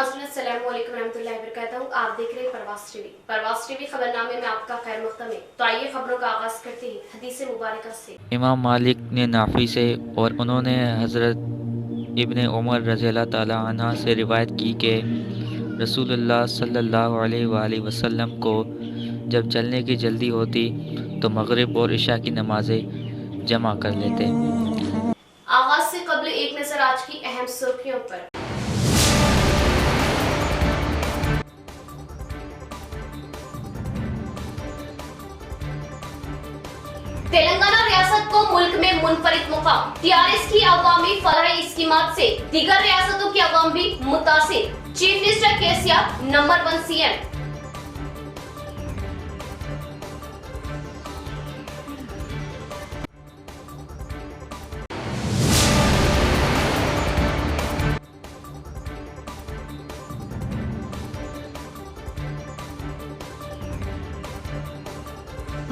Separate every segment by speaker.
Speaker 1: नाज़रीन अस्सलाम वालेकुम रहमतुल्लाहि व बरकातहू। आप देख रहे हैं परवास टीवी खबरनामे में आपका खैर मक़दम है। तो आइए खबरों का आगाज़ करते हैं हदीस मुबारक से।
Speaker 2: इमाम मालिक ने नाफी से और उन्होंने हज़रत इब्ने उमर रज़ियल्लाहु ताला अन्हा से रिवायत की कि रसूलुल्लाह सल्लल्लाहु अलैहि वसल्लम को जब चलने की जल्दी होती तो मगरिब और इशा की नमाज़ें जमा कर लेते।
Speaker 1: आगाज़ से कबल एक नज़र आज की अहम सुर्खियों पर। तेलंगाना रियासत को मुल्क में मुनफरिद मुकाम। टीआरएस की अवामी फलाही स्कीमात से दीगर रियासतों की अवाम भी मुतासिर। Chief minister KCR number 1 CM.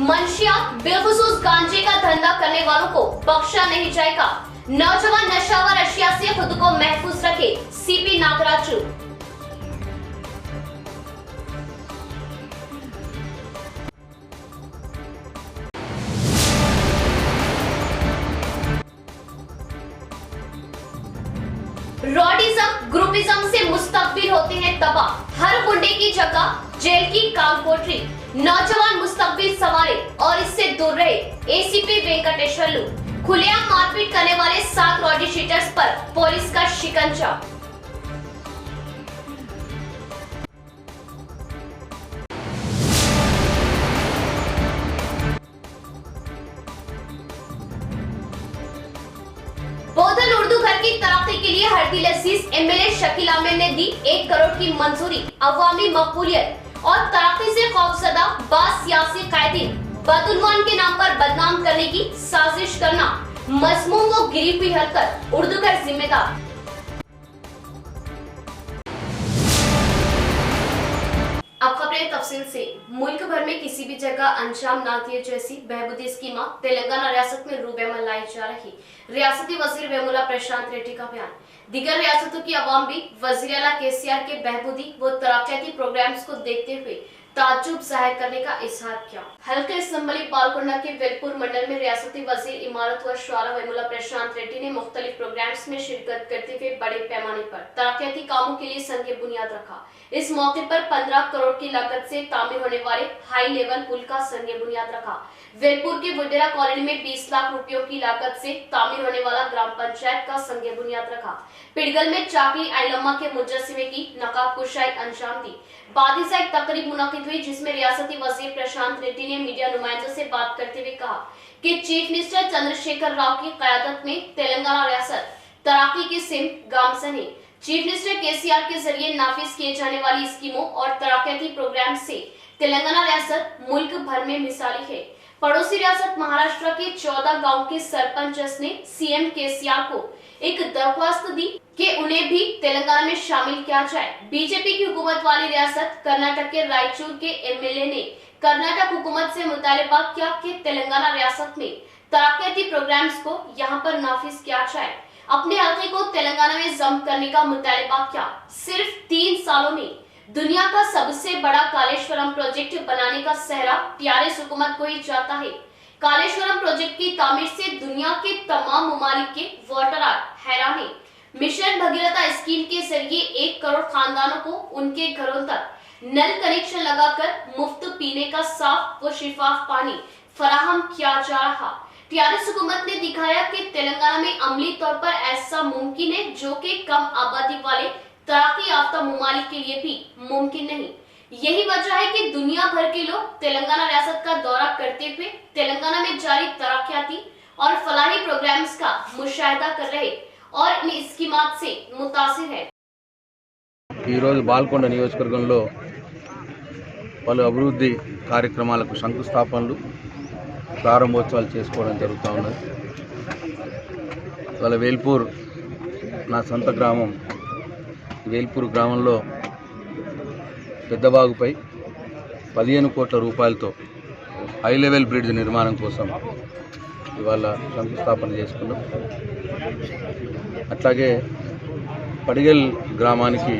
Speaker 1: मंशियात बेखुसूस गांजे का धंधा करने वालों को बख्शा नहीं जाएगा। नौजवान नशावर अशिया से खुद को महफूज रखे, सीपी नागराजू। रॉडिज्म ग्रुपिज्म से मुस्तकबिल होते हैं तबाह। हर गुंडे की जगह जेल की कालकोठरी। नौजवान मुस्तकबिल संवारे और इससे दूर रहे, एसीपी वेंकटेश्वरलू। खुलेआम मारपीट करने वाले 7 रॉडी शीटर्स पर पुलिस का शिकंजा। बोधल उर्दू घर की तरक्की के लिए हरदिल अजीज एमएलए शकील आमिर ने दी 1 करोड़ की मंजूरी। अवामी मकबूलियत और तरक्की से खौफजदा बास सियासी कायदीन बदउनवान के नाम पर बदनाम करने की साजिश करना मजमूम व गिरी हुई हरकत, उर्दू घर जिम्मेदार। अब खबरें तफसील से। मुल्क भर में किसी भी जगह अंजाम ना दिए जैसी बहबूदी स्कीमा तेलंगाना रियासत में रूबेमल लाई जा रही। रियासती वजीर वेमुला प्रशांत रेड्डी का बयान। दीगर रियासतों की अवाम भी वजीर आला केसीआर के बहबूदी व तरक्याती प्रोग्राम्स को देखते हुए ताज्जुब जाहिर करने का इजहार किया। हल्के असम्बली बालकोंडा के वेलपुर मंडल में रियासती वजीर इमारत व शुआरा वेमुला प्रशांत रेड्डी ने मुख्तलिफ प्रोग्राम्स में शिरकत करते हुए बड़े पैमाने पर तरक्याती कामों के लिए संग बुनियाद रखा। इस मौके पर 15 करोड़ की लागत से तामीर होने वाले हाई लेवल पुल का संग बुनियाद रखा। वेलपुर के वुडेरा कॉलोनी में 20 लाख रुपयों की लागत से तामीर होने वाला ग्राम पंचायत का संग बुनियाद रखा। पिड़गल में चाकली आइलम्मा के मुजस्सिमे की नकाब कुशाई अंजाम दी। बादी एक तकरीब मुनाकिद हुई जिसमें रियासती वजीर प्रशांत रेड्डी ने मीडिया नुमाइंदों से बात करते हुए कहा कि चीफ मिनिस्टर चंद्रशेखर राव की क़यादत में तेलंगाना रियासत तरक्की की सिमत गामजन है। चीफ मिनिस्टर केसीआर के जरिए नाफिज किए जाने वाली स्कीमों और तरक्याती प्रोग्राम से तेलंगाना रियासत मुल्क भर में मिसाली है। पड़ोसी रियासत महाराष्ट्र के 14 गांव के सरपंच ने सीएम केसीआर को एक दरख्वास्त दी कि उन्हें भी तेलंगाना में शामिल किया जाए। बीजेपी की हुकूमत वाली रियासत कर्नाटक के रायचूर के एमएलए ने कर्नाटक हुकूमत से मुतालबा किया कि तेलंगाना रियासत में तरक्याती प्रोग्राम्स को यहां पर नाफिज किया जाए। अपने हल्के को तेलंगाना में जम करने का मुतालबा किया। सिर्फ 3 सालों में दुनिया का सबसे बड़ा कालेश्वरम प्रोजेक्ट बनाने का सहरा टीआरएस हुकूमत को ही जाता है। कालेश्वरम प्रोजेक्ट की तामीर से दुनिया के तमाम ममालिक के वाटर हैरान है। मिशन भगीरथा स्कीम के जरिए 1 करोड़ खानदानों को उनके घरों तक नल कनेक्शन लगाकर मुफ्त पीने का साफ व शिफाफ पानी फराहम किया जा रहा। टीआरएस हुकूमत ने दिखाया कि तेलंगाना में अमली तौर पर ऐसा मुमकिन है जो कि कम आबादी वाले तरक्की याफ्ता ममालिक के लिए भी मुमकिन नहीं। यही वजह है कि दुनिया भर के लोग तेलंगाना रियासत का दौरा करते हुए तेलंगाना में जारी तरक्याती और फलाही प्रोग्राम्स का मुशाहिदा कर रहे और इन स्कीमात से मुतासिर है।
Speaker 3: ఈ రోజు బాల్కొండ నియోజకవర్గంలో పలు అభివృద్ధి కార్యక్రమాలకు శంకుస్థాపనలు ప్రారంభోత్సవాలు చేసుకోవడం జరుగుతూ ఉన్నది. వాళ్ళ వేల్పూర్ నా సొంత గ్రామం. వేల్పూర్ గ్రామంలో పెద్దబాగుపై 15 కోట్ల రూపాయలతో హై లెవెల్ బ్రిడ్జ్ నిర్మాణం కోసం ఇవాళ శంకుస్థాపన చేసుకున్నాం. అట్లాగే పడిగల్ గ్రామానికి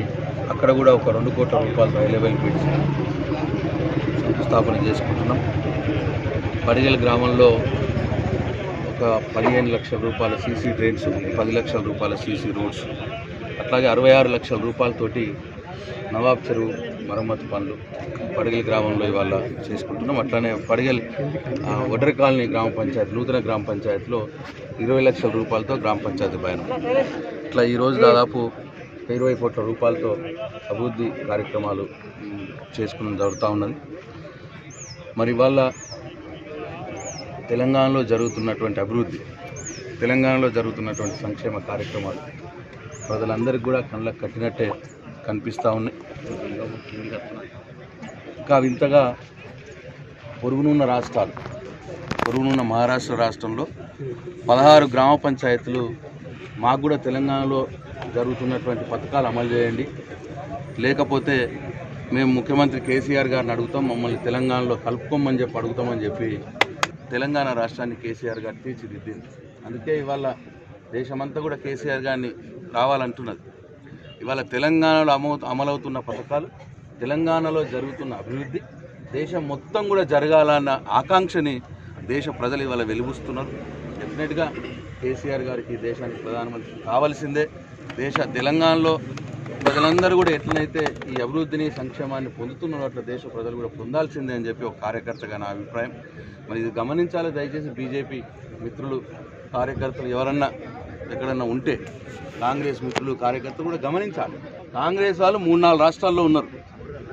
Speaker 3: అక్కడ కూడా ఒక 2 కోట్ల రూపాయలతో హై లెవెల్ బ్రిడ్జ్ శంకుస్థాపన చేసుకుంటున్నాం. పడిగల్ గ్రామంలో ఒక 15 లక్షల రూపాయల సీసీ డ్రైన్స్, 10 లక్షల రూపాయల సీసీ రోడ్స్, అట్లాగే 66 లక్షల రూపాయలతోటి నవాబ్ చెరువు మరమ్మతు పనులు పడిగల్ గ్రామంలో ఇవాళ చేసుకుంటున్నాం. అట్లానే పడిగల్ ఒడ్డరి కాలనీ గ్రామ పంచాయతీ, నూతన గ్రామ పంచాయతీలో 20 లక్షల రూపాయలతో గ్రామ పంచాయతీ భవనం. ఇట్లా ఈరోజు దాదాపు 20 కోట్ల రూపాయలతో అభివృద్ధి కార్యక్రమాలు చేసుకుని జరుగుతూ ఉన్నది. మరి ఇవాళ తెలంగాణలో జరుగుతున్నటువంటి అభివృద్ధి, తెలంగాణలో జరుగుతున్నటువంటి సంక్షేమ కార్యక్రమాలు ప్రజలందరికీ కూడా కళ్ళకు కట్టినట్టే కనిపిస్తూ ఉన్నాయి. ఇంకా వింతగా పొరుగునున్న రాష్ట్రాలు, పొరుగునున్న మహారాష్ట్ర రాష్ట్రంలో 16 గ్రామ పంచాయతీలు మాకు కూడా తెలంగాణలో జరుగుతున్నటువంటి పథకాలు అమలు చేయండి, లేకపోతే మేము ముఖ్యమంత్రి కేసీఆర్ గారిని అడుగుతాం, మమ్మల్ని తెలంగాణలో కలుపుకోమని చెప్పి అడుగుతామని చెప్పి తెలంగాణ రాష్ట్రాన్ని కేసీఆర్ గారు తీర్చిదిద్దింది. అందుకే ఇవాళ దేశమంతా కూడా కేసీఆర్ గారిని కావాలంటున్నది. ఇవాళ తెలంగాణలో అమలవుతున్న పథకాలు, తెలంగాణలో జరుగుతున్న అభివృద్ధి దేశం మొత్తం కూడా జరగాలన్న ఆకాంక్షని దేశ ప్రజలు ఇవాళ వెలుగుస్తున్నారు. డెఫినెట్గా కేసీఆర్ గారికి దేశానికి ప్రధానమంత్రి కావాల్సిందే. తెలంగాణలో ప్రజలందరూ కూడా ఎట్లనైతే ఈ అభివృద్ధిని సంక్షేమాన్ని పొందుతున్నారో అట్లా దేశ ప్రజలు కూడా పొందాల్సిందే అని చెప్పి ఒక కార్యకర్తగా నా అభిప్రాయం. మరి ఇది గమనించాలి దయచేసి బీజేపీ మిత్రులు, కార్యకర్తలు ఎవరన్నా ఎక్కడన్నా ఉంటే, కాంగ్రెస్ మిత్రులు కార్యకర్తలు కూడా గమనించాలి. కాంగ్రెస్ వాళ్ళు 3-4 రాష్ట్రాల్లో ఉన్నారు,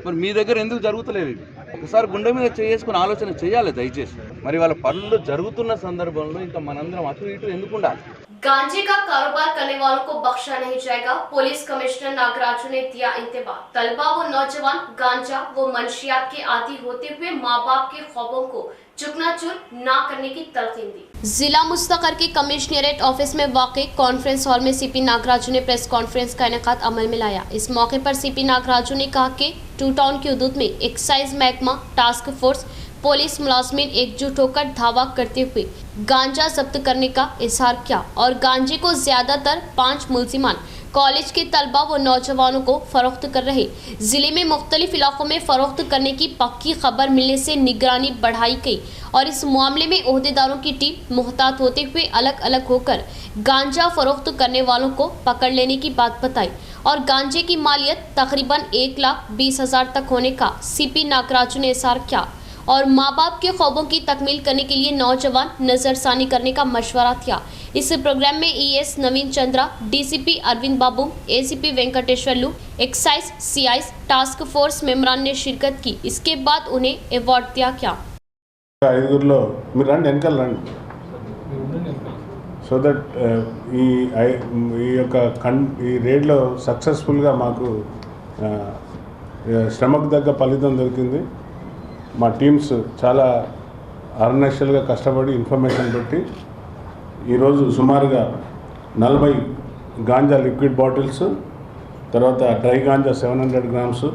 Speaker 3: మరి మీ దగ్గర ఎందుకు జరుగుతలేవు? ఇవి ఒకసారి గుండె మీద చేసుకుని ఆలోచన చేయాలి దయచేసి. మరి వాళ్ళ పనులు జరుగుతున్న సందర్భంలో ఇంకా మనందరం అటు ఇటు ఎందుకు ఉండాలి?
Speaker 1: गांजे का कारोबार करने वालों को बख्शा नहीं जाएगा, पुलिस कमिश्नर नागराजू ने दिया इंतबाह। तलबा व नौजवान गांजा व मंशियात के आदी होते हुए माँ बाप के ख्वाबों को चुकनाचूर ना करने की तलकीन दी। जिला मुस्तकर के कमिश्नरेट ऑफिस में वाक़े कॉन्फ्रेंस हॉल में सीपी नागराजू ने प्रेस कॉन्फ्रेंस का इनेकाद अमल में लाया। इस मौके पर सीपी नागराजू ने कहा कि 2 टाउन की हदूद में एक्साइज महकमा, टास्क फोर्स, पुलिस मुलाजमीन एकजुट होकर धावा करते हुए गांजा जब्त करने का इजहार किया और गांजे को ज्यादातर 5 मुलजिमान कॉलेज के तलबा व नौजवानों को फरोख्त कर रहे। जिले में मुख्तलिफ इलाकों में फरोख्त करने की पक्की खबर मिलने से निगरानी बढ़ाई गई और इस मामले में ओहदेदारों की टीम मुहतात होते हुए अलग अलग होकर गांजा फरोख्त करने वालों को पकड़ लेने की बात बताई और गांजे की मालियत तकरीबन 1,20,000 तक होने का सीपी नागराजू ने इजहार किया और माँ बाप के ख्वाबों की तकमील करने के लिए नौजवान नजरसानी करने का मशवरा दिया। इस प्रोग्राम में ES नवीन चंद्रा, DCP अरविंद बाबू, ACP वेंकटेश्वर लू, एक्साइज CIs, टास्क फोर्स मेंबरान ने शिरकत की। इसके बाद उन्हें अवार्ड दिया गया।
Speaker 4: సో దట్ ఈ యొక్క ఈ రేడ్లో సక్సెస్ఫుల్గా మాకు శ్రమకు తగ్గ ఫలితం దొరికింది. మా టీమ్స్ చాలా ఆర్గనైజేషన్గా కష్టపడి ఇన్ఫర్మేషన్ పెట్టి ఈరోజు సుమారుగా 40 గాంజా లిక్విడ్ బాటిల్స్, తర్వాత డ్రై గాంజా 700 గ్రామ్స్,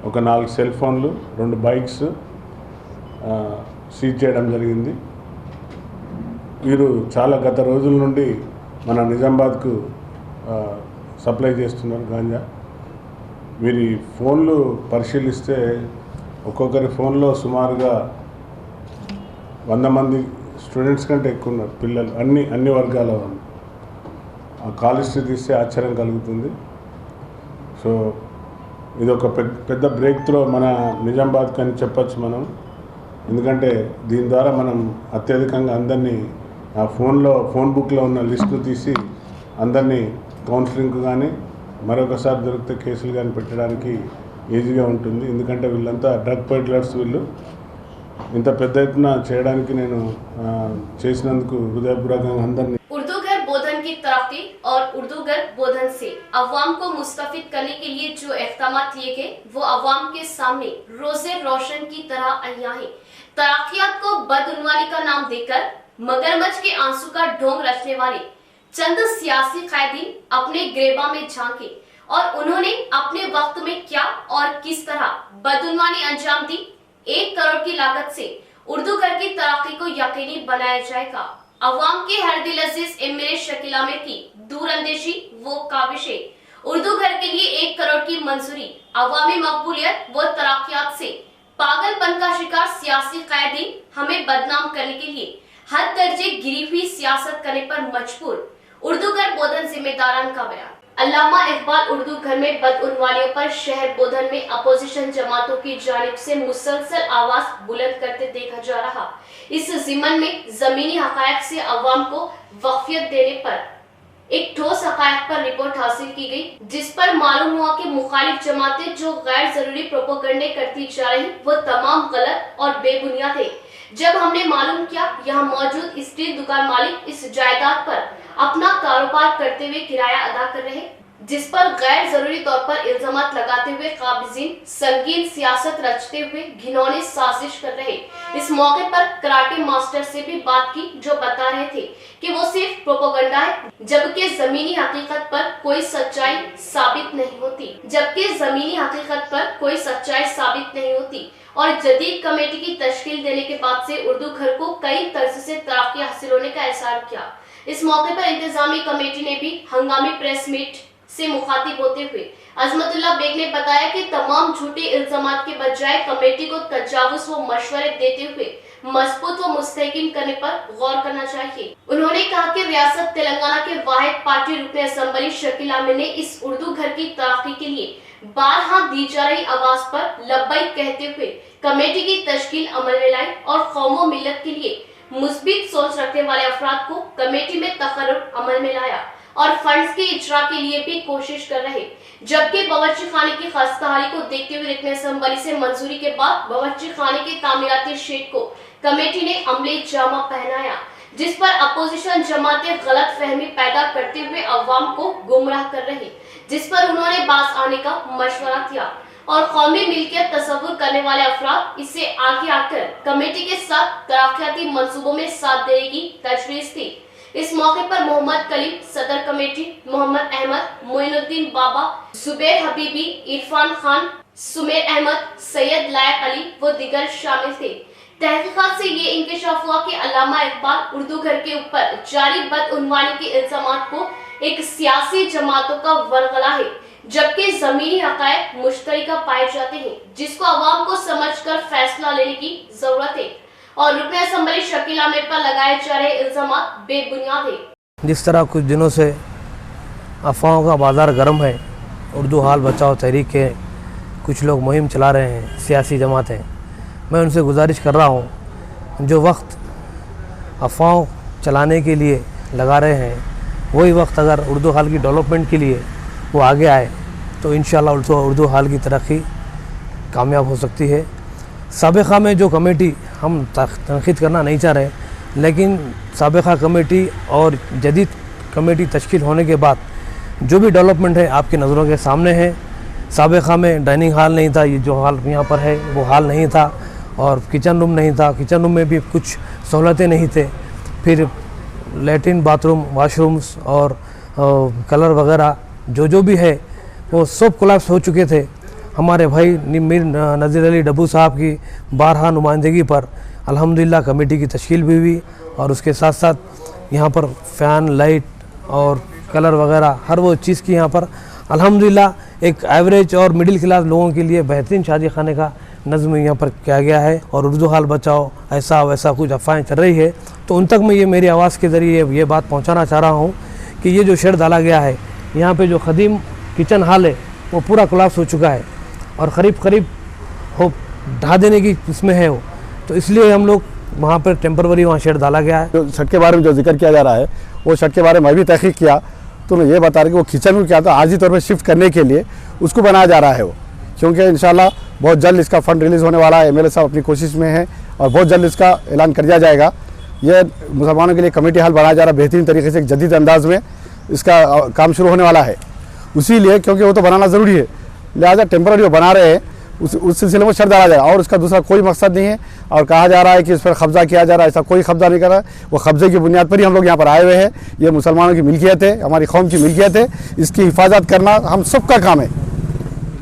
Speaker 4: ఒక 4 సెల్ ఫోన్లు, 2 బైక్స్ సీజ్ చేయడం జరిగింది. వీరు చాలా గత రోజుల నుండి మన నిజామాబాద్కు సప్లై చేస్తున్నారు గాంజా. వీరి ఫోన్లు పరిశీలిస్తే ఒక్కొక్కరి ఫోన్లో సుమారుగా 100 మంది స్టూడెంట్స్ కంటే ఎక్కువ ఉన్నారు పిల్లలు, అన్ని వర్గాల వాళ్ళు. ఆ కాల్ హిస్టరీ తీస్తే ఆశ్చర్యం కలుగుతుంది. సో ఇది ఒక పెద్ద బ్రేక్ త్రో మన నిజామాబాద్కి అని చెప్పచ్చు మనం. ఎందుకంటే దీని ద్వారా మనం అత్యధికంగా అందరినీ ఆ ఫోన్ బుక్లో ఉన్న లిస్టు తీసి అందరినీ కౌన్సిలింగ్ కానీ మరొకసారి దొరికితే కేసులు కానీ పెట్టడానికి ఈజీగా ఉంటుంది. ఎందుకంటే వీళ్ళంతా డ్రగ్ పెడ్లర్స్. వీళ్ళు ఇంత పెద్ద ఎత్తున చేయడానికి నేను చేసినందుకు హృదయపూర్వకంగా అందరినీ.
Speaker 1: उर्दूगर बोधन की तरक्की और उर्दूगर बोधन से अवाम को मुस्तफिद करने के लिए जो इक़दामात लिए गए वो अवाम के सामने रोज़े रोशन की तरह अहिया हैं। तरक्कियात को बदउनवानी का नाम देकर मगरमच्छ के आंसू का ढोंग रचने वाले चंद सियासी कैदीन अपने गिरेबा में झांके और उन्होंने अपने वक्त में क्या और किस तरह बदउनवानी अंजाम दी। 1 करोड़ की लागत से उर्दू घर की तरक्की को यकीनी बनाया जाएगा। अवाम के हर दिल अजीज एमिरे शकील आमिर की दूरअंदेशी वो काविशें उर्दू घर के लिए 1 करोड़ की मंजूरी, अवामी मकबूलियत व तरक्यात से पागलपन का शिकार सियासी कैदी हमें बदनाम करने के लिए हद दर्जे गिरी हुई सियासत करने पर मजबूर, उर्दू घर बोधन जिम्मेदारान का बयान। अल्लामा इकबाल उर्दू घर में बदउनवानियों पर शहर बोधन में अपोजिशन जमातों की जानिब से मुसलसल आवाज बुलंद करते देखा जा रहा। इस जिमन में जमीनी हकायक से अवाम को वक्फियत देने पर एक ठोस हकायक पर रिपोर्ट हासिल की गई, जिस पर मालूम हुआ कि मुखालिफ जमातें जो गैर जरूरी प्रोपेगेंडे करती जा रही वो तमाम गलत और बेबुनियाद है। जब हमने मालूम किया यहाँ मौजूद स्टील दुकान मालिक इस जायदाद पर अपना कारोबार करते हुए किराया अदा कर रहे, जिस पर गैर जरूरी तौर पर इल्जामात लगाते हुए काबिजीन संगीन सियासत रचते हुए घिनौनी साजिश कर रहे। इस मौके पर कराटे मास्टर से भी बात की, जो बता रहे थे कि वो सिर्फ प्रोपेगेंडा है, जबकि जमीनी हकीकत पर कोई सच्चाई साबित नहीं होती और जदीद कमेटी की तश्कील देने के बाद से उर्दू घर को कई तर्ज से तरक्की हासिल होने का एहसास किया। इस मौके पर इंतजामी कमेटी ने भी हंगामी प्रेस मीट से मुखातिब होते हुए अजमतुल्लाह बेग ने बताया कि तमाम झूठे इल्जामात के बजाय कमेटी को तजावुज़ व मशवरे देते हुए मजबूत व मुस्तहकम करने पर गौर करना चाहिए। उन्होंने कहा कि रियासत तेलंगाना के वाहिद पार्टी रुकन असेंबली शकील अहमद ने इस उर्दू घर की तरक्की के लिए बारहा दी जा रही आवाज पर लब्बैक कहते हुए कमेटी की तश्कील अमल में लाई और कौम व मिल्लत के लिए मुस्बित सोच रखने वाले अफराद को कमेटी में तकर्रुर अमल में लाया और फंड्स के इजरा के लिए भी कोशिश कर रहे। जबकि बावर्ची खाने की खस्ताहाली को देखते हुए रुकन असेंबली से मंजूरी के बाद बावर्ची खाने के तामीराती शेड को कमेटी ने अमली जामा पहनाया, जिस पर अपोजिशन जमातें गलत फहमी पैदा करते हुए अवाम को गुमराह कर रही, जिस पर उन्होंने बाज आने का मशवरा किया और कौमी मिल्कियत तस्वुर करने वाले अफराद इससे आगे आकर कमेटी के साथ तरक्याती मंसूबों में साथ देने की तजवीज़ थी। इस मौके पर मोहम्मद कलीम सदर कमेटी, मोहम्मद अहमद, मोइनुद्दीन बाबा, जुबैर हबीबी, इरफान खान, सुमेर अहमद, सैयद लायक अली व दीगर शामिल थे। तहकीकात से ये इंकशाफ हुआ कि अल्लामा इकबाल उर्दू घर के ऊपर जारी बदउनवानी के इल्जामात को एक सियासी जमातों का वरगला है, जबकि जमीनी हकायक मुश्तरका पाए जाते हैं, जिसको अवाम को समझकर फैसला लेने की जरूरत है और रुकन असेंबली शकील अहमद पर लगाए जा रहे इल्जामात बेबुनियाद है।
Speaker 5: जिस तरह कुछ दिनों से अफवाहों का बाजार गर्म है, उर्दू हाल बचाओ तहरीक के कुछ लोग मुहिम चला रहे हैं, सियासी जमातें, मैं उनसे गुजारिश कर रहा हूँ, जो वक्त अफवाहों चलाने के लिए लगा रहे हैं वही वक्त अगर उर्दू हाल की डेवलपमेंट के लिए वो आगे आए तो इंशाल्लाह उर्दू हाल की तरक्की कामयाब हो सकती है। साबिक़ा में जो कमेटी, हम तनक़ीद करना नहीं चाह रहे, लेकिन साबिक़ा कमेटी और जदीद कमेटी तश्कील होने के बाद जो भी डेवलपमेंट है आपकी नज़रों के सामने है। साबिक़ा में डाइनिंग हॉल नहीं था, ये जो हाल यहाँ पर है वो हाल नहीं था, और किचन रूम नहीं था, किचन रूम में भी कुछ सहूलतें नहीं थे, फिर लैट्रिन बाथरूम वाशरूम्स और कलर वगैरह जो भी है वो सब कोलैप्स हो चुके थे। हमारे भाई मीर नज़ीर अली डब्बू साहब की बारहा नुमाइंदगी पर अल्हम्दुलिल्लाह कमेटी की तश्कील भी हुई और उसके साथ साथ यहाँ पर फ़ैन, लाइट और कलर वगैरह हर वो चीज़ की यहाँ पर अल्हम्दुलिल्लाह एक एवरेज और मिडिल क्लास लोगों के लिए बेहतरीन शादी खाने का नज़्म यहाँ पर किया गया है। और उर्दू हाल बचाओ ऐसा वैसा कुछ अफवाहें चल रही है, तो उन तक मैं ये मेरी आवाज़ के ज़रिए ये बात पहुँचाना चाह रहा हूँ कि ये जो शेड डाला गया है, यहाँ पे जो ख़दीम किचन हाल है वो पूरा कोलैप्स हो चुका है और करीब हो ढा देने की इसमें है वो, तो इसलिए हम लोग वहाँ पर टेम्पररी वहाँ शेड डाला गया है।
Speaker 6: जो छत के बारे में जो जिक्र किया जा रहा है वो छत के बारे में मैं भी तहकीक किया, तो मैं ये बता रहा कि वो किचन में क्या था आर्जी तौर पर शिफ्ट करने के लिए उसको बनाया जा रहा है वो, क्योंकि इंशाल्लाह बहुत जल्द इसका फ़ंड रिलीज़ होने वाला है। एमएलए साहब अपनी कोशिश में है और बहुत जल्द इसका ऐलान कर दिया जाएगा। ये मुसलमानों के लिए कमेटी हाल बनाया जा रहा है, बेहतरीन तरीके से एक जदीद अंदाज में इसका काम शुरू होने वाला है। उसी लिए क्योंकि वो तो बनाना ज़रूरी है, लिहाजा टेम्पररी वो बना रहे हैं, उस सिलसिले में शर्त डाला जाएगा और उसका दूसरा कोई मकसद नहीं है। और कहा जा रहा है कि इस पर कब्ज़ा किया जा रहा है, ऐसा कोई कब्ज़ा नहीं कर रहा है। वो कब्ज़े की बुनियाद पर ही हम लोग यहाँ पर आए हुए हैं। ये मुसलमानों की मिल्कियत है, हमारी कौम की मिल्कियत है, इसकी हिफाजत करना हम सबका काम है।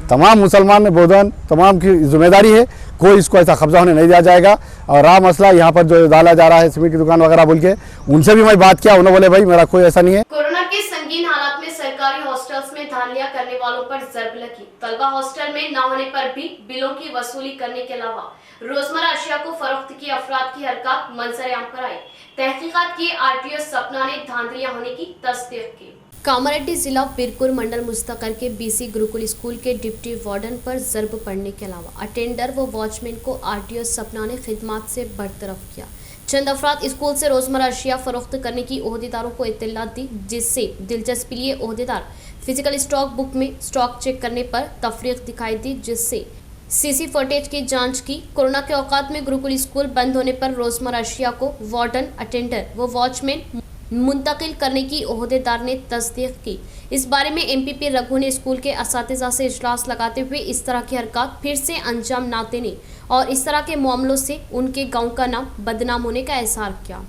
Speaker 6: तमाम मुसलमान में बोधन तमाम की जिम्मेदारी है, कोई इसको ऐसा कब्जा होने नहीं दिया जाएगा। और रहा मसला यहाँ पर जो डाला जा रहा है सीमेंट की दुकान वगैरह बोल के, उनसे भी मैं बात किया, उन्होंने बोले भाई मेरा कोई ऐसा नहीं है।
Speaker 1: कोरोना के संगीन हालात में सरकारी हॉस्टल्स में धांधलियां करने वालों पर जर्ब लगी। तलबा हॉस्टल में न होने पर भी बिलों की वसूली करने के अलावा रोजमर्रा अशिया को फरोख्त की अफराद की हरकत मंजर-ए-आम पर आई। तहकीकात किए आरटीओ सपना ने धांधलियां होने की तस्दीक की। कामारेड्डी जिला बिरपुर मंडल मुस्तकर के बीसी गुरुकुल स्कूल के डिप्टी वार्डन पर जर्ब पड़ने के अलावा अटेंडर व वॉचमैन को आरटीओ सपना ने खिदमत से बरतरफ किया। चंद अफराद स्कूल से रोजमर्रा अशिया फरोख्त करने की ओहदेदारों को इत्तला दी, जिससे दिलचस्पी लिए ओहदेदार फिजिकल स्टॉक बुक में स्टॉक चेक करने पर तफरीक दिखाई दी, जिससे सीसी फुटेज की जांच की। कोरोना के औकात में गुरुकुल स्कूल बंद होने पर रोजमर्रा अशिया को वार्डन, अटेंडर व वॉचमैन मुंतकिल करने की ओहदेदार ने तस्दीक की। इस बारे में एमपीपी रघु ने स्कूल के असातिज़ा से इजलास लगाते हुए इस तरह की हरकत फिर से अंजाम ना देने और इस तरह के मामलों से उनके गांव का नाम बदनाम होने का एहसार किया।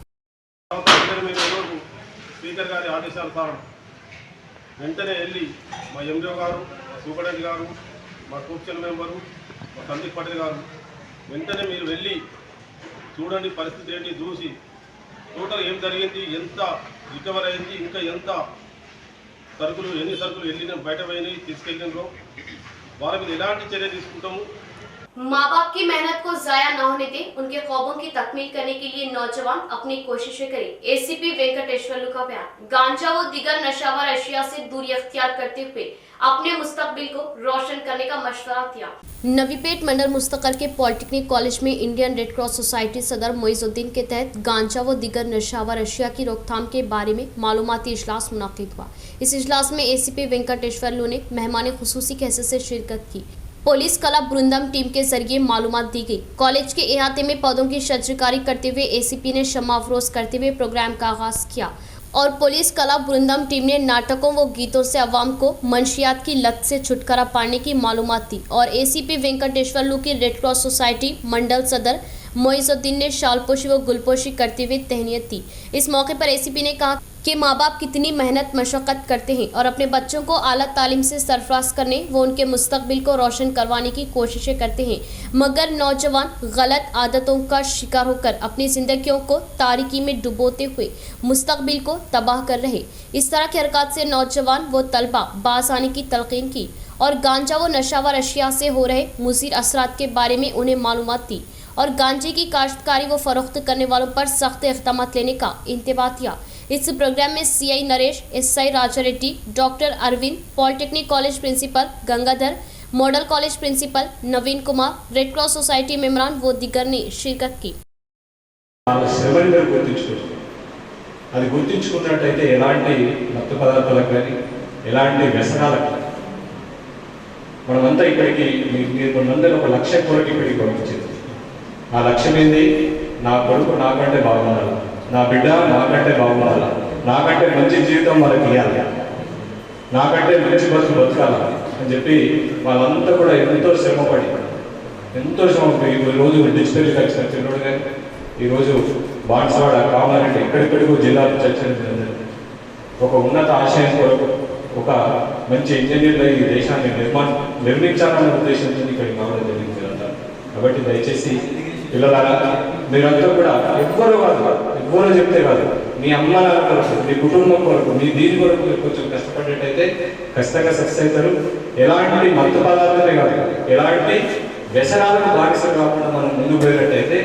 Speaker 7: స్పీకర్ గారి ఆదేశానుసారం వెంటనే వెళ్ళి మా ఎండిఓ గారు, మా సూపరింటెండెంట్ గారు, మా కూర్చల్ మెంబరు, మా సందీప్ పటేల్ గారు వెంటనే మీరు వెళ్ళి చూడండి, పరిస్థితి ఏంటి చూసి టోటల్ ఏం జరిగింది, ఎంత రికవర్ అయింది, ఇంకా ఎంత సరుకులు, ఎన్ని సరుకులు వెళ్ళిన బయట పోయినాయి తీసుకెళ్ళినో వారి మీద ఎలాంటి చర్య తీసుకుంటాము।
Speaker 1: माँ बाप की मेहनत को जाया न होने दें, उनके ख्वाबों की तकमील करने के लिए नौजवान अपनी कोशिशें करें। एसीपी वेंकटेश्वरलू का बयान। गांजा व दीगर नशावर अशिया से दूरी अख्तियार करते हुए अपने मुस्तकबिल को रोशन करने का मशवरा दिया। नवीपेट मंडल मुस्तकर के पॉलिटेक्निक कॉलेज में इंडियन रेड क्रॉस सोसाइटी सदर मोइजुद्दीन के तहत गांजा व दीगर नशावर अशिया की रोकथाम के बारे में मालूमाती इजलास मुनाकिद हुआ। इस इजलास में एसीपी वेंकटेश्वरलू ने मेहमान खुसूसी की हैसियत से शिरकत की। पुलिस कला बृंदम टीम के जरिए मालूमात दी गई। कॉलेज के अहाते में पौधों की शजरकारी करते हुए एसीपी ने शम्मा अफरोज करते हुए प्रोग्राम का आगाज किया और पुलिस कला बृंदम टीम ने नाटकों व गीतों से अवाम को मंशियात की लत से छुटकारा पाने की मालूमात दी और एसीपी वेंकटेश्वरलू की रेड क्रॉस सोसाइटी मंडल सदर मोइजुद्दीन ने शालपोशी व गुलपोशी करते हुए तहनीत दी। इस मौके पर एसीपी ने कहा कि माँ बाप कितनी मेहनत मशक्क़त करते हैं और अपने बच्चों को आला तालीम से सरफराज करने व उनके मुस्तकबिल को रोशन करवाने की कोशिशें करते हैं, मगर नौजवान गलत आदतों का शिकार होकर अपनी ज़िंदगियों को तारीकी में डुबोते हुए मुस्तकबिल को तबाह कर रहे। इस तरह की हरकत से नौजवान व तलबा बाज आने की तलकीन की और गांजा व नशावर अशिया से हो रहे मुज़िर असरात के बारे में उन्हें मालूमात दी और गांजे की काश्तकारी व फरोख्त करने वालों पर सख्त इक़दाम लेने का इंतबाह किया। इस प्रोग्राम में CI Naresh, SI Raja Reddy, doctor Arvind, polytechnic college principal Gangadhar, model college principal Naveen Kumar, red cross society मेम्बरान व दिगर ने शिरकत की।
Speaker 8: అది గుర్తించుకున్నట్టయితే ఎలాంటి మత్తు పదార్థాలకు కానీ ఎలాంటి వ్యసనాలకు మనమంతా ఇక్కడికి మనమందరూ ఒక లక్ష్యం కొరకు ఇక్కడికి పంపించింది। ఆ లక్ష్యం ఏంది? నా కొడుకు నాకంటే బాగుండాలి, నా బిడ్డ నాకంటే బాగుండాలి, నాకంటే మంచి జీవితం వాళ్ళకి ఇవ్వాలి, నాకంటే మంచి బతకాలి అని చెప్పి వాళ్ళంతా కూడా ఎంతో శ్రమపడి ఈరోజు డిజిటల్ కలిసిన చిన్నోడు కానీ ఈరోజు బాన్స్వాడ, కామారెడ్డి ఎక్కడెక్కడికో జిల్లాలో చర్చలు ఒక ఉన్నత ఆశయం కొరకు ఒక మంచి ఇంజనీర్లు ఈ దేశాన్ని నిర్మించాలన్న ఉద్దేశంతో ఇక్కడికి రావడం జరిగింది మీరంతా। కాబట్టి దయచేసి పిల్లలారా మీరంతా కూడా ఎవ్వరూ చెప్తే కాదు, మీ అమ్మ నాన్న కొరకు, మీ కుటుంబం కొరకు, మీ దీని కొరకు మీరు కొంచెం కష్టపడేటైతే ఖచ్చితంగా సక్సెస్ అవుతారు। ఎలాంటి మత్తు పదార్థాలే కాదు, ఎలాంటి వ్యసనాలకు బానిసలు కాకుండా మనం ముందుకు పోయినట్టయితే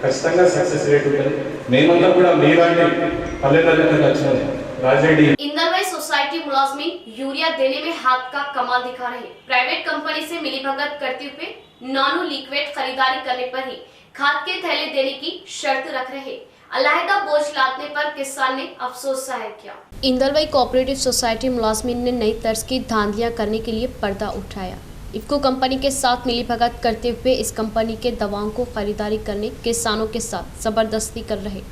Speaker 8: ఖచ్చితంగా సక్సెస్ రేట్ ఉంటుంది। మేమంతా కూడా మీలాంటి పల్లెటూళ్ళకి వచ్చినది రాజరెడ్డి।
Speaker 1: इंदरवाई सोसाइटी मुलाजमीन यूरिया देने में हाथ का कमाल दिखा रहे। प्राइवेट कंपनी से मिलीभगत करते हुए नॉनो लिक्विड खरीदारी करने पर ही खाद के थैले देने की शर्त रख रहे। अलहदा बोझ लादने पर किसान ने अफसोस जाहिर किया। इंदरवाई कोऑपरेटिव सोसाइटी मुलाजमीन ने नई तर्ज की धांधलियां करने के लिए पर्दा उठाया। इफ्को कंपनी के साथ मिलीभगत करते हुए इस कंपनी के दवाओं को खरीदारी करने किसानों के साथ जबरदस्ती कर रहे।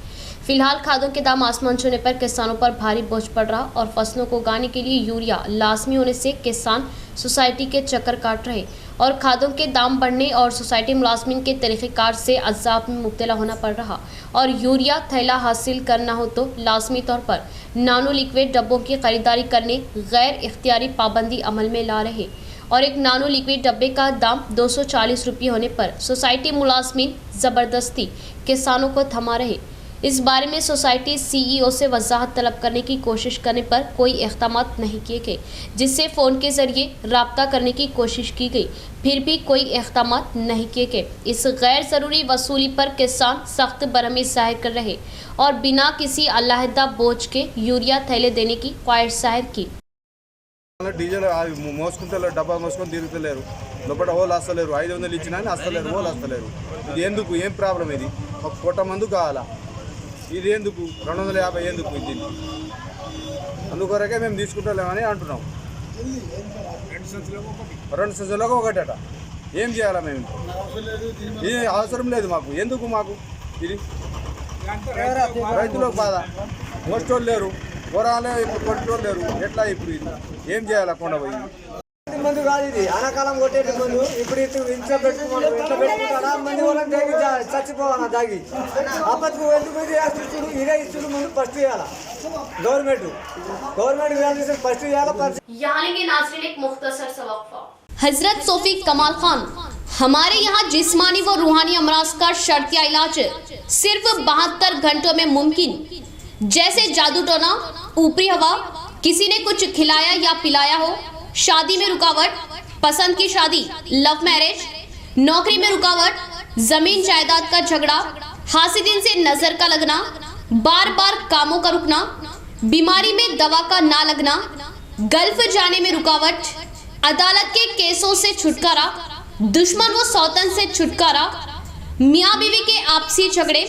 Speaker 1: फिलहाल खादों के दाम आसमान छूने पर किसानों पर भारी बोझ पड़ रहा और फसलों को उगाने के लिए यूरिया लाजमी होने से किसान सोसाइटी के चक्कर काट रहे और खादों के दाम बढ़ने और सोसाइटी मुलाजमीन के तरीक़ेकार से अज़ाब में मुब्तला होना पड़ रहा और यूरिया थैला हासिल करना हो तो लाजमी तौर पर नानो लिक्विड डब्बों की खरीदारी करने गैर इख्तियारी पाबंदी अमल में ला रहे और एक नानो लिक्विड डब्बे का दाम 240 रुपये होने पर सोसाइटी मुलाजमीन ज़बरदस्ती किसानों को थमा रहे। इस बारे में सोसाइटी सीईओ से वजाहत तलब करने की कोशिश करने पर कोई इक़दाम नहीं किए गए, जिससे फ़ोन के ज़रिए रब्ता करने की कोशिश की गई, फिर भी कोई इक़दाम नहीं किए गए। इस गैर ज़रूरी वसूली पर किसान सख्त बरहमी जाहिर कर रहे और बिना किसी अलहदा बोझ के यूरिया थैले देने की ख्वाहिश जाहिर की।
Speaker 9: డీజిల్ మోసుకుంటే డబ్బా మోసుకొని తిరుగుతలేరు, లోపల హోల్ వస్తలేరు, 500 ఇచ్చినా వస్తలేరు, హోల్ వస్తలేరు. ఇది ఎందుకు, ఏం ప్రాబ్లం? ఇది ఒక పూట మందు కావాలా? ఇది ఎందుకు 250 ఎందుకు? ఇది అందుకొరకే మేము తీసుకుంటలేమని అంటున్నాం. 2 సంచులకు ఒకటట. ఏం చేయాలా మేము? ఇది అవసరం లేదు మాకు. ఎందుకు మాకు ఇది? రైతులకు బాధ, మోస్టోళ్ళు లేరు, పోరాలే ఇప్పుడు కొట్టోళ్ళు లేరు. ఎట్లా ఇప్పుడు ఇది ఏం చేయాలా? కొండపోయి
Speaker 10: మందు కాదు ఇది, అనాకాలం కొట్టేది మందు. ఇప్పుడు ఇంట్లో పెట్టుకున్నాడు, ఇంట్లో పెట్టుకుంటాడా మంది వాళ్ళకి దాగి చచ్చిపోవాలా దాగి. అప్పటికి ఎందుకు ఇస్తుడు, ఇదే ఇస్తుడు ముందు ఫస్ట్ ఇవ్వాలా గవర్నమెంట్ ఫస్ట్ ఇవ్వాలా.
Speaker 1: यहाँ लेंगे नाज़रीन एक मुख्तसर सा वक्फा। हजरत सोफी कमाल खान, हमारे यहाँ जिस्मानी व रूहानी अमराज का शर्तिया इलाज सिर्फ 72 घंटों में मुमकिन। जैसे जादू टोना, ऊपरी हवा, किसी ने कुछ खिलाया या पिलाया हो, शादी में रुकावट, पसंद की शादी, लव मैरिज, नौकरी में रुकावट, जमीन जायदाद का झगड़ा, हासिदिन से नजर का लगना, बार बार कामों का रुकना, बीमारी में दवा का ना लगना, गल्फ जाने में रुकावट, अदालत के केसों से छुटकारा, दुश्मन व सौतन से छुटकारा, मियाँ बीवी के आपसी झगड़े,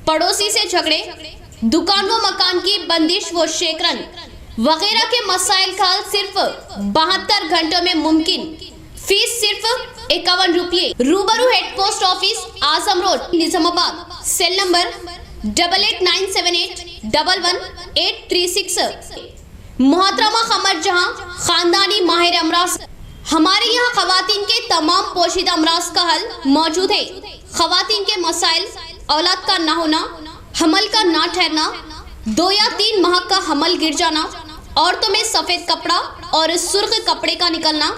Speaker 1: पड़ोसी से झगड़े, दुकान व मकान की बंदिश व शेकरन वगैरह के मसाइल का हल सिर्फ 72 घंटों में मुमकिन। फीस सिर्फ 51 रुपये। रूबरू head post office, Azam road, Nizamabad. Cell number 8897811836। मोहतरमा कमर जहां, खानदानी माहिर अमराज। हमारे यहाँ खवातीन के तमाम पोशीदा अमराज का हल मौजूद है। खवातीन के मसाइल, औलाद का ना होना, हमल का ना ठहरना, 2 या 3 माह का हमल गिर जाना, औरतों में सफेद कपड़ा और सुर्ख कपड़े का निकलना,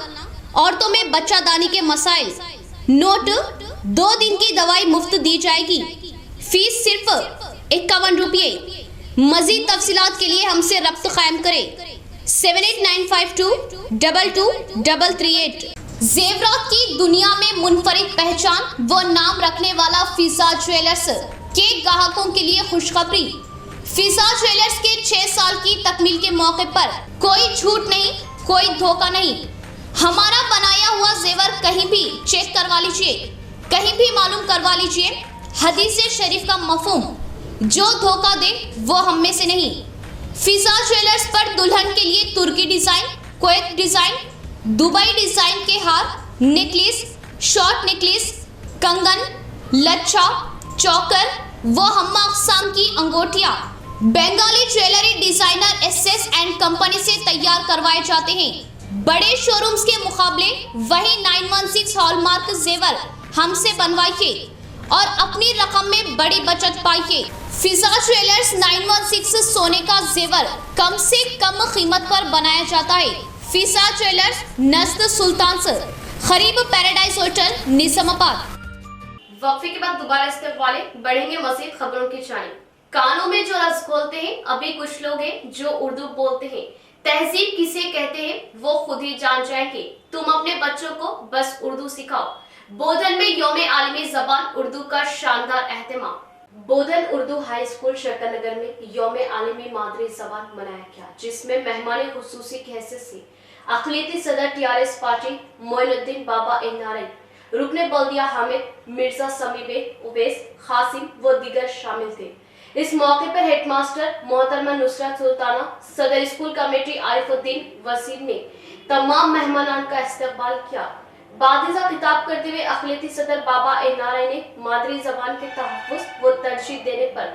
Speaker 1: औरतों में बच्चादानी के मसाइल। नोट, 2 दिन की दवाई मुफ्त दी जाएगी। फीस सिर्फ 51 रुपये। मजीद तफसीलात के लिए हमसे रब्त कायम करें 7895222338। जेवरात की दुनिया में मुनफरिद पहचान व नाम रखने वाला फिजा ज्वेलर्स के ग्राहकों के लिए खुशखबरी। फिजा ज्वेलर्स के 6 साल की तकमील के मौके पर कोई झूठ नहीं, कोई धोखा नहीं। हमारा बनाया हुआ जेवर कहीं भी चेक करवा लीजिए, कहीं भी मालूम करवा लीजिए। हदीस शरीफ का मफहूम, जो धोखा दे वो हम में से नहीं। फिजा ज्वेलर्स पर दुल्हन के लिए तुर्की design, Kuwait design, Dubai design के हार, नेकलेस, शॉर्ट नेकलेस, कंगन, लच्छा, चौकर वो हम्मा अक़साम की अंगूठियाँ Bengali jewellery designer SS and company से तैयार करवाए जाते हैं। बड़े शोरूम्स के मुकाबले वही 916 हॉलमार्क जेवर हमसे बनवाइए और अपनी रकम में बड़ी बचत पाइए। फिजा ज्वेलर्स 916 सोने का जेवर कम से कम कीमत पर बनाया जाता है। फिजा ज्वेलर्स नस्द सुल्तान से खरीब पैराडाइज होटल, निजामाबाद। वक्फे के बाद दोबारा इस्तेमाल बढ़ेंगे मजीद खबरों की जानिब। कानों में जो रस घोलते हैं, अभी कुछ लोग हैं जो उर्दू बोलते हैं। तहजीब किसे कहते हैं वो खुद ही जान जाएंगे। तुम अपने बच्चों को बस उर्दू सिखाओ। बोधन में यौम आलमी जबान उर्दू का शानदार एहतमाम। बोधन उर्दू हाई स्कूल शक्करनगर में यौम आलमी मादरी जबान मनाया गया, जिसमें मेहमान खुसूसी की हैसियत से अक़लियती सदर TRS पार्टी मोइनुद्दीन बाबा नारंग, रुकने बल्दिया हामिद, मिर्जा समीबे उवैस, खासिम व दीगर शामिल थे। इस मौके पर हेडमास्टर मोहतरमा नुसरत सुल्ताना, सदर स्कूल कमेटी आरिफुद्दीन वसीम ने तमाम मेहमानान का इस्तकबाल किया। बादिजा खिताब करते हुए अक़लियती सदर बाबा नारंग ने मादरी जबान के तहफ़्फ़ुज़ व तरजीह देने पर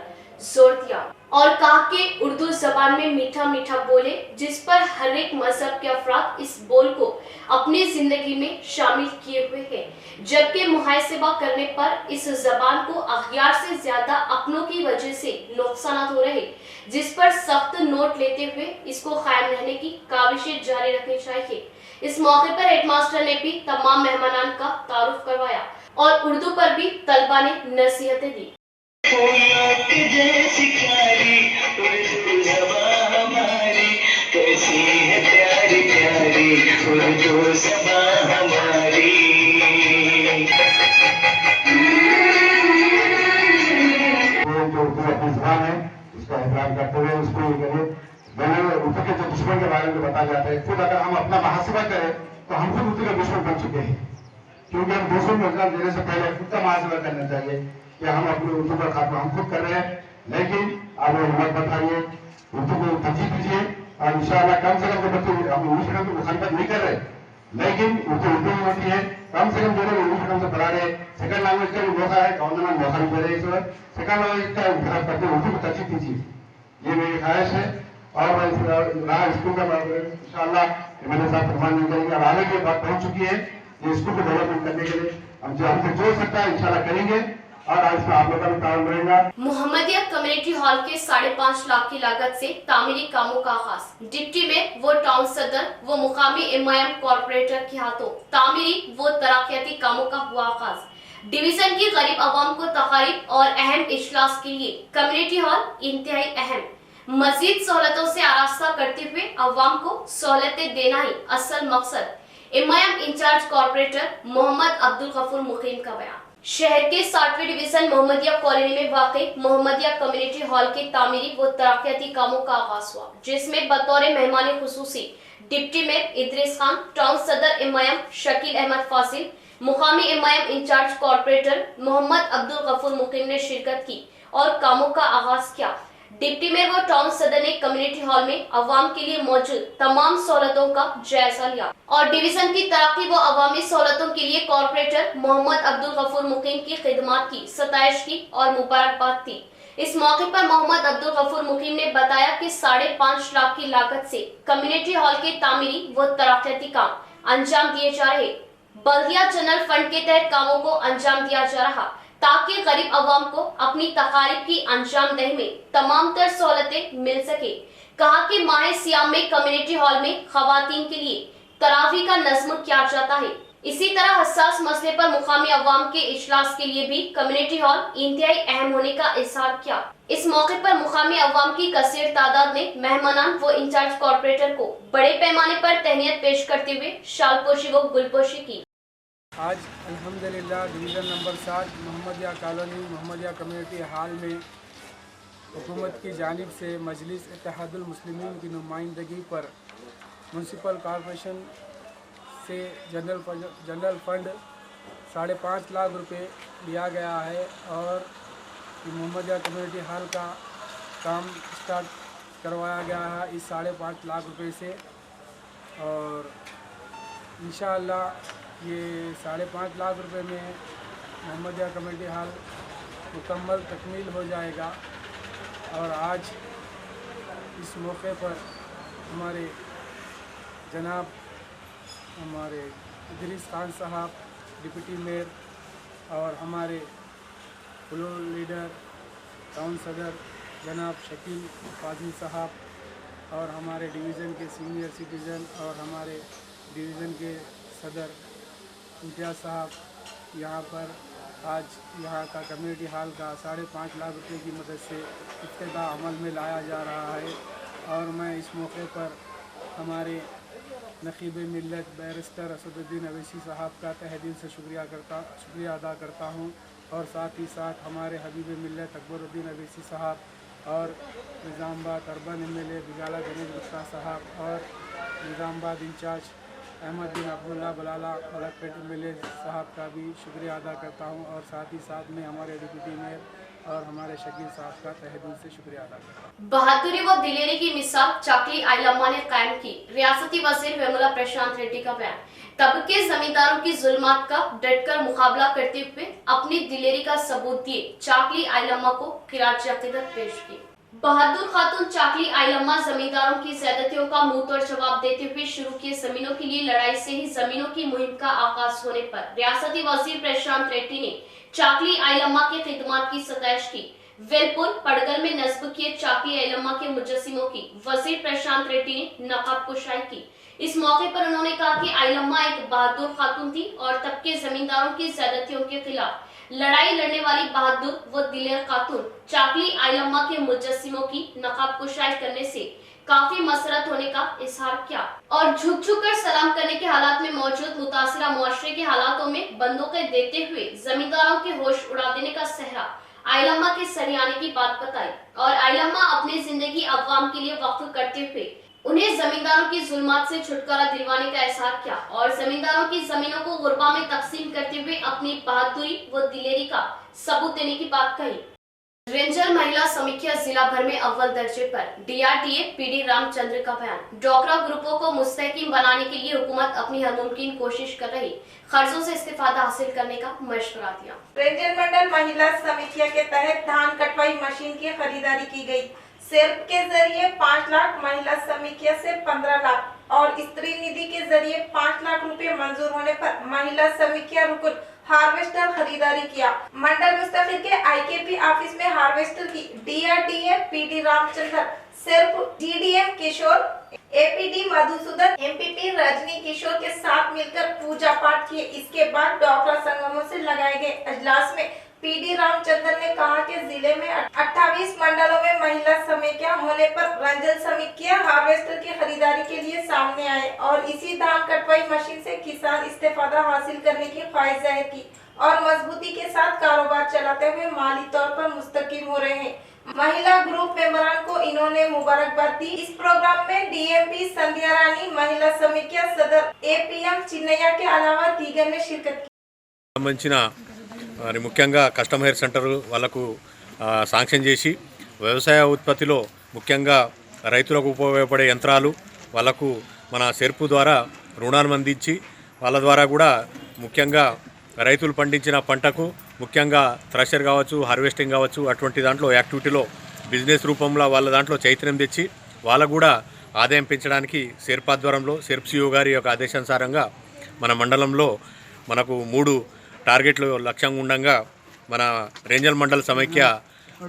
Speaker 1: जोर दिया और कहा कि उर्दू जबान में मीठा मीठा बोले, जिस पर हर एक मजहब के अफराद इस बोल को अपनी जिंदगी में शामिल किए हुए हैं, जबकि मुहासिबा करने पर इस जबान को अग़यार से ज्यादा अपनों की वजह से नुकसान हो रहे, जिस पर सख्त नोट लेते हुए इसको कायम रहने की काविशें जारी रखनी चाहिए। इस मौके पर हेडमास्टर ने भी तमाम मेहमानान का तारुफ करवाया और उर्दू पर भी तलबा ने नसीहतें दी।
Speaker 11: फूलों की जैसी प्यारी उर्दू ज़बान हमारी, कैसी है प्यारी प्यारी उर्दू ज़बान हमारी।
Speaker 12: जो उर्दू अपनी ज़बान है उसका एहतराम करते हुए उसको ये करिए। मैंने उर्दू के जो दुश्मन के बारे में बताया जाता है, खुद अगर हम अपना मुहासिबा करें तो हम खुद उर्दू के दुश्मन बन चुके हैं, क्योंकि हम दूसरों को एग्जाम देने से पहले खुद का मुहासिबा करना चाहिए कि हम अपनी उर्दू का खात्मा हम खुद कर रहे हैं। लेकिन आप हिम्मत बताइए, उर्दू को तरजीह दीजिए और इंशाअल्लाह कम से कम जो बच्चे हम इंग्लिश मीडियम की मुखालफत नहीं कर रहे, लेकिन उर्दू में होती है, कम से कम जो लोग इंग्लिश मीडियम से पढ़ा रहे, सेकंड लैंग्वेज का भी मौका है, गवर्नमेंट मौका भी दे रहे हैं, सेकंड लैंग्वेज का इंतजाम करते उर्दू को तरजीह दीजिए, ये मेरी ख्वाहिश है। और मैं स्कूल का इंशाअल्लाह मेरे साथ फरमान नहीं करेंगे। अब आगे की बात पहुंच चुकी है, ये स्कूल को डेवलपमेंट करने के लिए हम जो हमसे जो सकता है इंशाअल्लाह करेंगे और आज से आप लोगों का भी काम रहेगा।
Speaker 1: मोहम्मदिया कम्युनिटी हॉल के 5.5 लाख की लागत से तामीरी कामों का आगाज। डिप्टी में वो टाउन सदर वो मुकामी MIM कॉर्पोरेटर के हाथों तामीरी वो तरक्याती कामों का हुआ आगाज। डिवीजन की गरीब आवाम को तकारीब और अहम इजलास के लिए कम्युनिटी हॉल इंतहाई अहम। मजीद सहूलतों से आरास्ता करते हुए अवाम को सहूलतें देना ही असल मकसद। MIM in charge corporator Mohammad Abdul Gafoor Muqeem का बयान। शहर के 60वें डिवीजन मोहम्मदिया कॉलोनी में वाक़ई मोहम्मदिया कम्युनिटी हॉल के तामीरी व तरक्याती कामों का आगाज हुआ, जिसमें बतौर मेहमान खुसूसी deputy mayor Idris Khan, town सदर MIM शकील अहमद फासिल, मुकामी MIM in charge corporator Mohammad Abdul Gafoor Muqeem ने शिरकत की और कामों का आगाज किया। डिप्टी मेयर व टाउन सदर ने कम्युनिटी हॉल में अवाम के लिए मौजूद तमाम सहूलतों का जायजा लिया और डिवीजन की तरक्की व अवामी सहूलतों के लिए कॉर्पोरेटर मोहम्मद अब्दुल गफूर मुकीम की खिदमत की सताइश की और मुबारकबाद दी। इस मौके पर मोहम्मद अब्दुल गफूर मुकीम ने बताया कि 5.5 लाख की लागत से कम्युनिटी हॉल के तामीरी व तरक्याती काम अंजाम दिए जा रहे। बल्दिया जनरल फंड के तहत कामों को अंजाम दिया जा रहा ताकि गरीब अवाम को अपनी तकारीब की अंजामदही में तमाम तर सहूलतें मिल सके। कहा कि माह सियाम में कम्युनिटी हॉल में खवातीन के लिए तरावी का नज़्म किया जाता है। इसी तरह हसास मसले पर मुकामी अवाम के इजलास के लिए भी कम्युनिटी हॉल इंतहाई अहम होने का इजहार किया। इस मौके पर मुकामी अवाम की कसीर तादाद ने मेहमानान व इंचार्ज कॉर्पोरेटर को बड़े पैमाने पर तहनीत पेश करते हुए शालपोशी व गुलपोशी की।
Speaker 13: आज अल्हम्दुलिल्लाह division number 7 Mohammadia colony Mohammadia community hall में हुकूमत की जानिब से मजलिस इत्तेहादुल मुस्लिमीन की नुमाइंदगी पर म्यूनसिपल कॉरपोरेशन से जनरल फंड 5.5 लाख रुपए दिया गया है और मोहम्मदिया कम्युनिटी हॉल का काम स्टार्ट करवाया गया है इस 5.5 लाख रुपए से। और इंशाअल्लाह ये 5.5 लाख रुपए में मोहम्मदिया कम्युनिटी हॉल मुकम्मल तकमील हो जाएगा। और आज इस मौके पर हमारे जनाब हमारे इदरीस खान साहब डिप्टी मेयर और हमारे फ्लोर लीडर टाउन सदर जनाब शकील फाजिल साहब और हमारे डिवीज़न के सीनियर सिटीज़न और हमारे डिवीज़न के सदर इम्तियाज़ साहब यहाँ पर आज यहाँ का कम्युनिटी हॉल का 5.5 लाख रुपए की मदद से इफ्तिताह अमल में लाया जा रहा है। और मैं इस मौके पर हमारे नक़ीब मिल्लत बैरिस्टर असदुद्दीन अवैसी साहब का तहे दिल से शुक्रिया अदा करता हूँ और साथ ही साथ हमारे हबीब मिल्लत अकबरुद्दीन अवैसी साहब और निज़ामबाद अर्बन MLA बिगाला गणेश गुप्ता साहब और निज़ामबाद इंचार्ज अहमद बिन अब्दुल्ला बलाला मलकपेट MLA साहब का भी शुक्रिया अदा करता हूं और साथ ही साथ में हमारे डिप्टी मेयर और हमारे शकील साहब का तहे दिल से शुक्रिया अदा करता हूं।
Speaker 1: बहादुरी व दिलेरी की मिसाल चाकली आइलम्मा ने कायम की। रियासती वजीर वेमुला प्रशांत रेड्डी का बयान। तबके जमींदारों की जुल्मात का डटकर मुकाबला करते हुए अपनी दिलेरी का सबूत दिए चाकली आइलम्मा को खिराज अकीदत पेश की। बहादुर खातून चाकली आइलम्मा जमींदारों की ज्यादतियों का मुंह तोड़ जवाब देते हुए शुरू किए जमीनों के लिए लड़ाई से ही जमीनों की मुहिम का आगाज होने पर रियासती वजीर प्रशांत रेड्डी ने चाकली आइलम्मा की खिदमत की सताइश की। वेलपुर पड़गल में नस्ब किए चाकली आइलम्मा के मुजस्सिमों की वजीर प्रशांत रेड्डी ने नकाब कुशाई की। इस मौके पर उन्होंने कहा कि आइलम्मा एक बहादुर खातून थी और तबके जमींदारों की ज्यादतियों के खिलाफ लड़ाई लड़ने वाली बहादुर व दिलेर खातून चाकली आइलम्मा के मुजस्सिमों की नकाब कुशाई करने से काफी मसरत होने का इजहार किया और झुक झुक कर सलाम करने के हालात में मौजूद मुतासिरा मुआशरे के हालातों में बंदूकें देते हुए जमींदारों के होश उड़ा देने का सहरा आइलम्मा के सर आने की बात बताई और आइलम्मा अपनी जिंदगी अवाम के लिए वक्फ करते हुए उन्हें जमींदारों की जुल्मात से छुटकारा दिलवाने का एहसास किया और जमींदारों की जमीनों को गुरबा में तकसीम करते हुए अपनी बहादुरी व दिलेरी का सबूत देने की बात कही। रेंजर महिला समीक्षा जिला भर में अव्वल दर्जे पर DRTA PD रामचंद्र का बयान। डोगरा ग्रुपों को मुस्तहकिम बनाने के लिए हुकूमत अपनी हर मुमकिन कोशिश कर रही, खर्चों से इस्तेफादा हासिल करने का मशवरा दिया।
Speaker 14: रेंजर मंडल महिला समीक्षा के तहत धान कटवाई मशीन की खरीदारी की गई। सेर्प के जरिए 5 लाख, महिला समीक्षा से 15 लाख और स्त्री निधि के जरिए 5 लाख रुपए मंजूर होने पर महिला समीक्षा रुकन हार्वेस्टर खरीदारी किया। मंडल मुस्तफिर के IKP ऑफिस में हार्वेस्टर की DRTA PD रामचंद्र, सेर्प DDM किशोर, APD मधुसूदन, MPP रजनी किशोर के साथ मिलकर पूजा पाठ किए। इसके बाद डोगरा संगमों से लगाए गए अजलास में PD रामचंद्र ने कहा कि जिले में 28 मंडलों में महिला समीक्षा होने पर रंजन समीक्षा हार्वेस्टर की खरीदारी के लिए सामने आए और इसी धान कटवाई मशीन से किसान इस्तेफादा हासिल करने की ख्वाहिश जाहिर की और मजबूती के साथ कारोबार चलाते हुए माली तौर पर मुस्तकिम हो रहे हैं। महिला ग्रुप मेंबरान को इन्होंने मुबारकबाद दी। इस प्रोग्राम में DMP संध्या रानी, महिला समीक्षा सदर APM चिन्नैया के अलावा दीगर ने शिरकत की।
Speaker 15: మరి ముఖ్యంగా కస్టమర్ సెంటర్ వాళ్ళకు శాంక్షన్ చేసి వ్యవసాయ ఉత్పత్తిలో ముఖ్యంగా రైతులకు ఉపయోగపడే యంత్రాలు వాళ్ళకు మన సెర్పు ద్వారా రుణాన్ని అందించి వాళ్ళ ద్వారా కూడా ముఖ్యంగా రైతులు పండించిన పంటకు ముఖ్యంగా థ్రెషర్ కావచ్చు, హార్వెస్టింగ్ కావచ్చు, అటువంటి దాంట్లో యాక్టివిటీలో బిజినెస్ రూపంలో వాళ్ళ దాంట్లో చైతన్యం తెచ్చి వాళ్ళకు కూడా ఆదాయం పెంచడానికి సెర్ప్ ఆధ్వర్యంలో సెర్ప్ CEO గారి యొక్క ఆదేశానుసారంగా మన మండలంలో మనకు 3 టార్గెట్లు లక్ష్యంగా ఉండగా మన रेंजर मंडल सమైక్య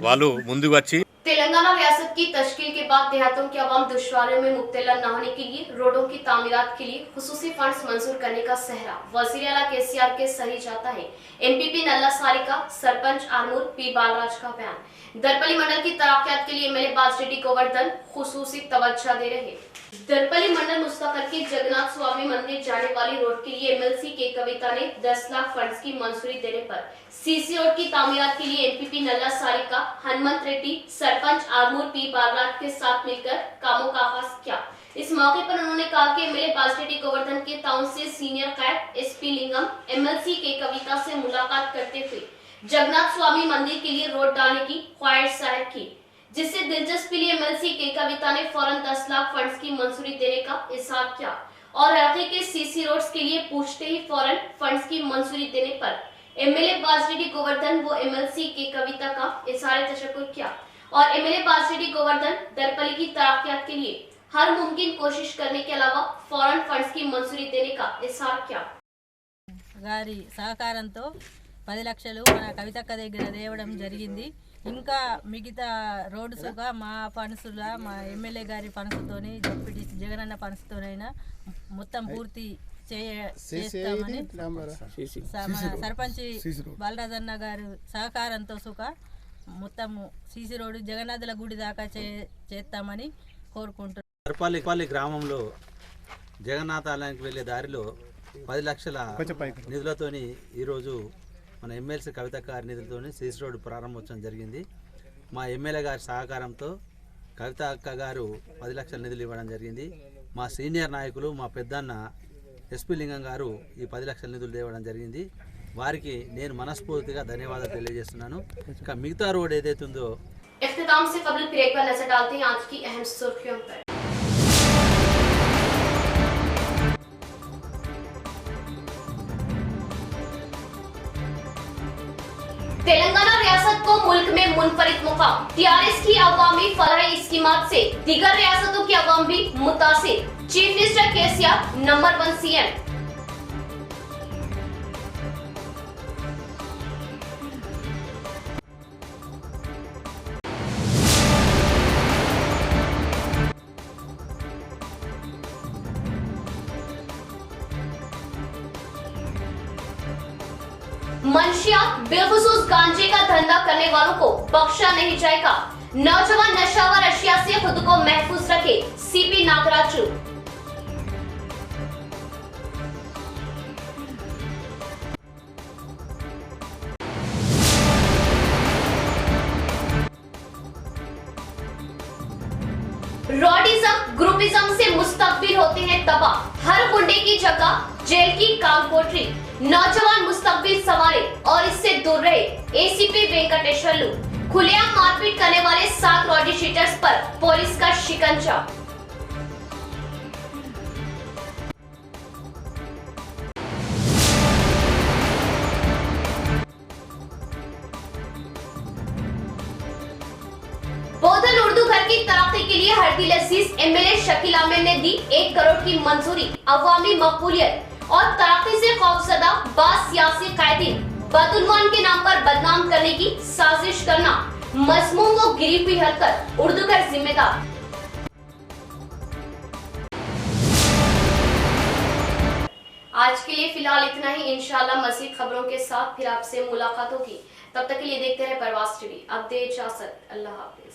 Speaker 15: వాళ్ళు ముందుకు వచ్చి
Speaker 1: तेलंगाना रियासत की तश्कील के बाद देहातों के अवाम दुश्वारियों में मुब्तला न होने के लिए रोडों की तामीरात के लिए खुसूसी फंड्स मंजूर करने का सहरा वज़ीर आला KCR के सही जाता है। MPP नल्ला सारिका, सरपंच आरमूर P बालराज का बयान। दरपली मंडल की तरक्यात के लिए MLA बाजरेड्डी गोवर्धन खुसूसी तवज्जो दे रहे। दरपली मंडल मुस्तफर के जगन्नाथ स्वामी मंदिर जाने वाली रोड के लिए MLC के कविता ने 10 लाख फंड्स की मंजूरी देने पर CC रोड की तामीरात के लिए MPP नल्ला सारिका, हनुमंत रेड्डी, सरपंच आरमूर P बालराज के साथ मिलकर कामों का आगाज किया। इस मौके पर उन्होंने कहा कि MLA बाजरेड्डी गोवर्धन के ताउन से सीनियर कैड SP लिंगम MLC के कविता से मुलाकात करते हुए जगन्नाथ स्वामी मंदिर के लिए रोड डालने की ख्वाहिश जाहिर की, जिससे दिलचस्पी लिए MLC के कविता ने फौरन 10 लाख फंड्स की मंजूरी देने का इजहार किया और हल्के के CC रोड्स के लिए पूछते ही फौरन फंड्स की मंजूरी देने पर MLA बाजरेड्डी गोवर्धन वो MLC के कविता का इजहार तशक्कुर किया और MLA बाजरेड्डी गोवर्धन दरपली की तरक्यात के लिए हर मुमकिन कोशिश करने के अलावा फौरन फंड्स की मंजूरी देने का इजहार किया।
Speaker 16: గారి సహకారంతో 10 లక్షలు మన కవితక్క దగ్గర దేవడం జరిగింది। ఇంకా మిగతా రోడ్స్గా మా ఫండ్స్ల మా ఎమ్మెల్యే గారి ఫండ్స్తోని జడ్పీటీసీ జగనన్న ఫండ్స్తోనైనా మొత్తం పూర్తి చేస్తామని సర్పంచ్ బాలరాజన్న గారు సహకారంతో సుఖ మొత్తం CC రోడ్డు జగన్నాథుల గుడి దాకా చేస్తామని కోరుకుంటున్నాం।
Speaker 17: దర్పల్లి గ్రామంలో జగన్నాథ ఆలయానికి వెళ్ళే దారిలో 10 లక్షల నిధులతోని ఈరోజు మన MLC కవితక్క గారి నిధులతోని CC రోడ్డు ప్రారంభోత్సవం జరిగింది। మా ఎమ్మెల్యే గారి సహకారంతో కవితక్క గారు 10 లక్షల నిధులు ఇవ్వడం జరిగింది। మా సీనియర్ నాయకులు మా పెద్దన్న SP లింగం గారు ఈ 10 లక్షల నిధులు తేవడం జరిగింది। వారికి నేను మనస్ఫూర్తిగా ధన్యవాదాలు తెలియజేస్తున్నాను। ఇక మిగతా రోడ్ ఏదైతే ఉందో
Speaker 1: इख्तिताम से कबल फिर एक बार नजर डालते हैं आज की अहम सुर्खियों पर। तेलंगाना रियासत को मुल्क में मुनफरिद मुकाम, TRS की अवामी फलाही स्कीमात से दीगर रियासतों की अवाम भी मुतासिर, chief minister KCR number 1 CM। मंशियात बेखुसूस गांजे का धंधा करने वालों को बख्शा नहीं जाएगा। नौजवान नशावर अशिया से खुद को महफूज रखे, सीपी नागराजू। रॉडिज्म ग्रुपिज्म से मुस्तकबिल होते हैं तबाह। हर गुंडे की जगह जेल की कालकोठरी। नौजवान मुस्तकबिल संवारे और इससे दूर रहे, एसीपी वेंकटेश्वरलू। खुलेआम मारपीट करने वाले 7 रॉडी शीटर्स पर पुलिस का शिकंजा। बोधल उर्दू घर की तरक्की के लिए हरदिल अजीज एमएलए शकील आमिर ने दी 1 करोड़ की मंजूरी। अवामी मकबूलियत और तरक्की से खौफजदा बास सियासी कायदीन बदउनवान के नाम पर बदनाम करने की साजिश करना मजमूम व गिरी हुई हरकत, उर्दू घर जिम्मेदार। आज के लिए फिलहाल इतना ही। इंशाल्लाह मज़ीद खबरों के साथ फिर आपसे मुलाकात होगी। तब तक के लिए देखते रहे परवाज़ टीवी। अब दे इजाज़त, अल्लाह हाफिज।